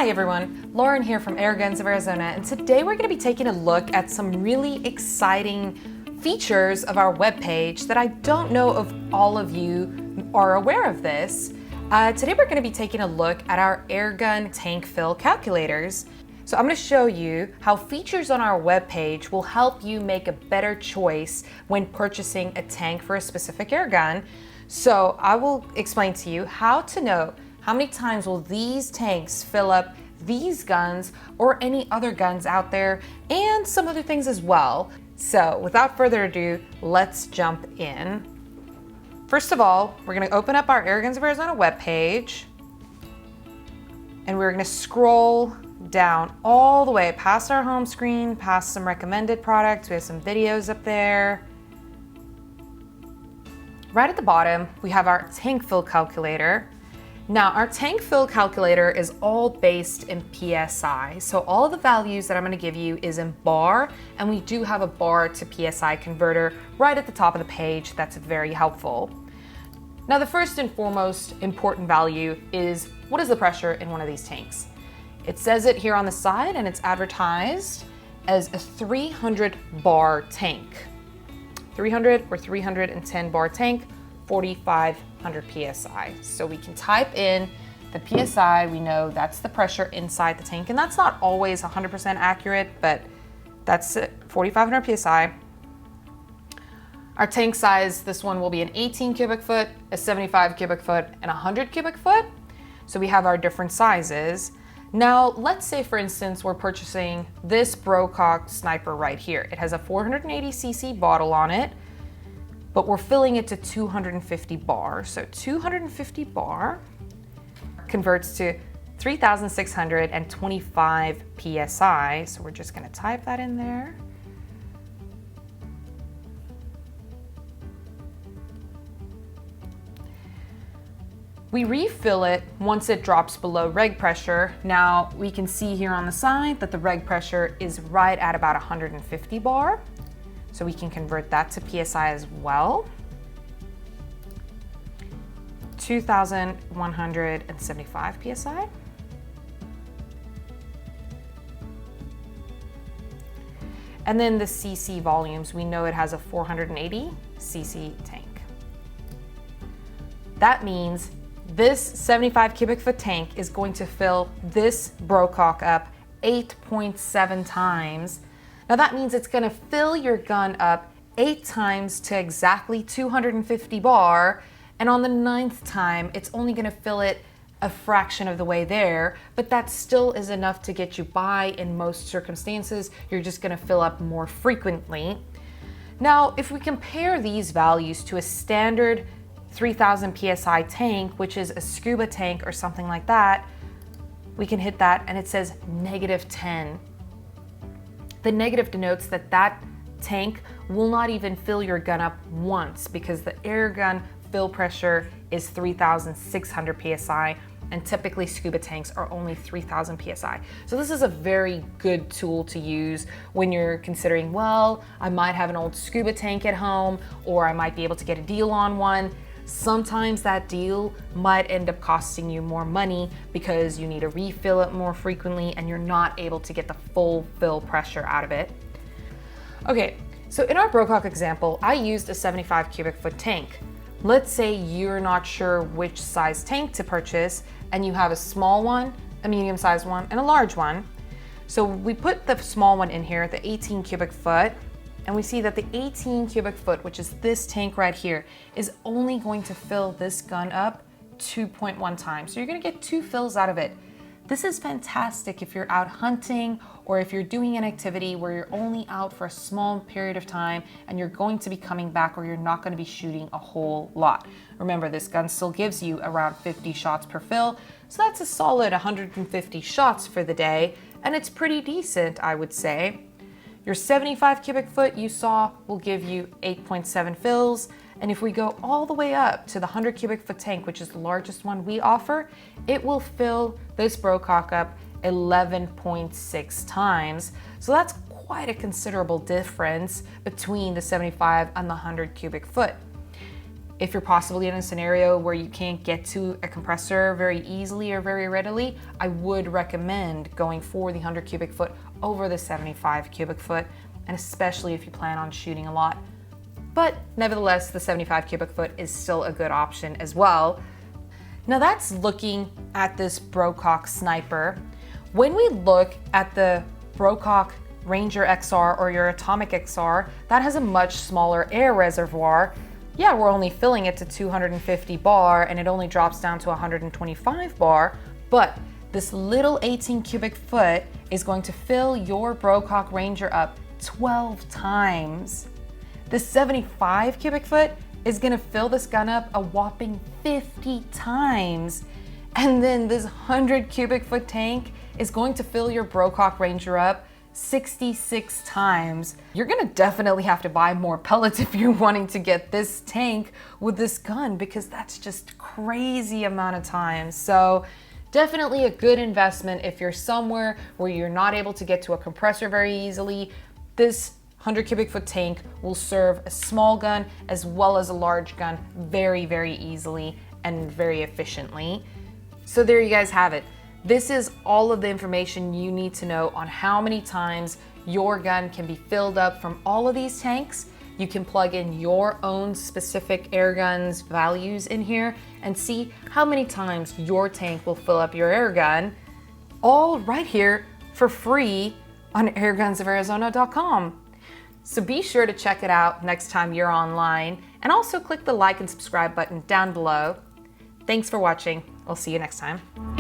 everyone, Lauren here from Airguns of Arizona, and today we're going to be taking a look at some really exciting features of our webpage that I don't know if all of you are aware of this. Today we're going to be taking a look at our Airgun tank fill calculators. So I'm going to show you how features on our webpage will help you make a better choice when purchasing a tank for a specific airgun. So I will explain to you how to know how many times will these tanks fill up these guns or any other guns out there, and some other things as well. So without further ado, let's jump in. First of all, we're going to open up our Airguns of Arizona webpage, and we're going to scroll down all the way past our home screen, past some recommended products. We have some videos up there. Right at the bottom, we have our tank fill calculator. Now, our tank fill calculator is all based in PSI. So all of the values that I'm going to give you is in bar, and we do have a bar to PSI converter right at the top of the page. That's very helpful. Now, the first and foremost important value is what is the pressure in one of these tanks? It says it here on the side, and it's advertised as a 300 bar tank. 300 or 310 bar tank, 4,500 PSI. So we can type in the PSI, we know that's the pressure inside the tank, and that's not always 100% accurate, but that's it, 4,500 PSI. Our tank size, this one will be an 18 cubic foot, a 75 cubic foot, and a 100 cubic foot. So we have our different sizes. Now, let's say for instance, we're purchasing this Brocock Sniper right here. It has a 480cc bottle on it, but we're filling it to 250 bar. So 250 bar converts to 3,625 PSI. So we're just gonna type that in there. We refill it once it drops below reg pressure. Now we can see here on the side that the reg pressure is right at about 150 bar. So we can convert that to PSI as well. 2,175 PSI. And then the CC volumes, we know it has a 480 CC tank. That means this 75 cubic foot tank is going to fill this Brocock up 8.7 times. Now that means it's gonna fill your gun up 8 times to exactly 250 bar, and on the 9th time, it's only gonna fill it a fraction of the way there, but that still is enough to get you by in most circumstances. You're just gonna fill up more frequently. Now, if we compare these values to a standard 3,000 PSI tank, which is a scuba tank or something like that, we can hit that and it says -10. The negative denotes that that tank will not even fill your gun up once, because the air gun fill pressure is 3,600 PSI, and typically scuba tanks are only 3,000 PSI. So this is a very good tool to use when you're considering, well, I might have an old scuba tank at home, or I might be able to get a deal on one. Sometimes that deal might end up costing you more money because you need to refill it more frequently and you're not able to get the full fill pressure out of it. Okay, so in our Brocock example, I used a 75 cubic foot tank. Let's say you're not sure which size tank to purchase and you have a small one, a medium sized one, and a large one. So we put the small one in here, the 18 cubic foot, and we see that the 18 cubic foot, which is this tank right here, is only going to fill this gun up 2.1 times. So you're gonna get 2 fills out of it. This is fantastic if you're out hunting or if you're doing an activity where you're only out for a small period of time and you're going to be coming back, or you're not gonna be shooting a whole lot. Remember, this gun still gives you around 50 shots per fill, so that's a solid 150 shots for the day, and it's pretty decent, I would say. Your 75 cubic foot you saw will give you 8.7 fills. And if we go all the way up to the 100 cubic foot tank, which is the largest one we offer, it will fill this Brocock up 11.6 times. So that's quite a considerable difference between the 75 and the 100 cubic foot. If you're possibly in a scenario where you can't get to a compressor very easily or very readily, I would recommend going for the 100 cubic foot over the 75 cubic foot, and especially if you plan on shooting a lot. But nevertheless, the 75 cubic foot is still a good option as well. Now that's looking at this Brocock Sniper. When we look at the Brocock Ranger XR or your Atomic XR, that has a much smaller air reservoir. Yeah, we're only filling it to 250 bar and it only drops down to 125 bar, but this little 18 cubic foot is going to fill your Brocock Ranger up 12 times. The 75 cubic foot is gonna fill this gun up a whopping 50 times. And then this 100 cubic foot tank is going to fill your Brocock Ranger up 66 times. You're gonna definitely have to buy more pellets if you're wanting to get this tank with this gun, because that's just crazy amount of times. So definitely a good investment if you're somewhere where you're not able to get to a compressor very easily. This 100 cubic foot tank will serve a small gun as well as a large gun very, very easily and very efficiently. So there you guys have it. This is all of the information you need to know on how many times your gun can be filled up from all of these tanks. You can plug in your own specific air guns values in here and see how many times your tank will fill up your air gun, all right here for free on airgunsofarizona.com. So be sure to check it out next time you're online, and also click the like and subscribe button down below. Thanks for watching. I'll see you next time.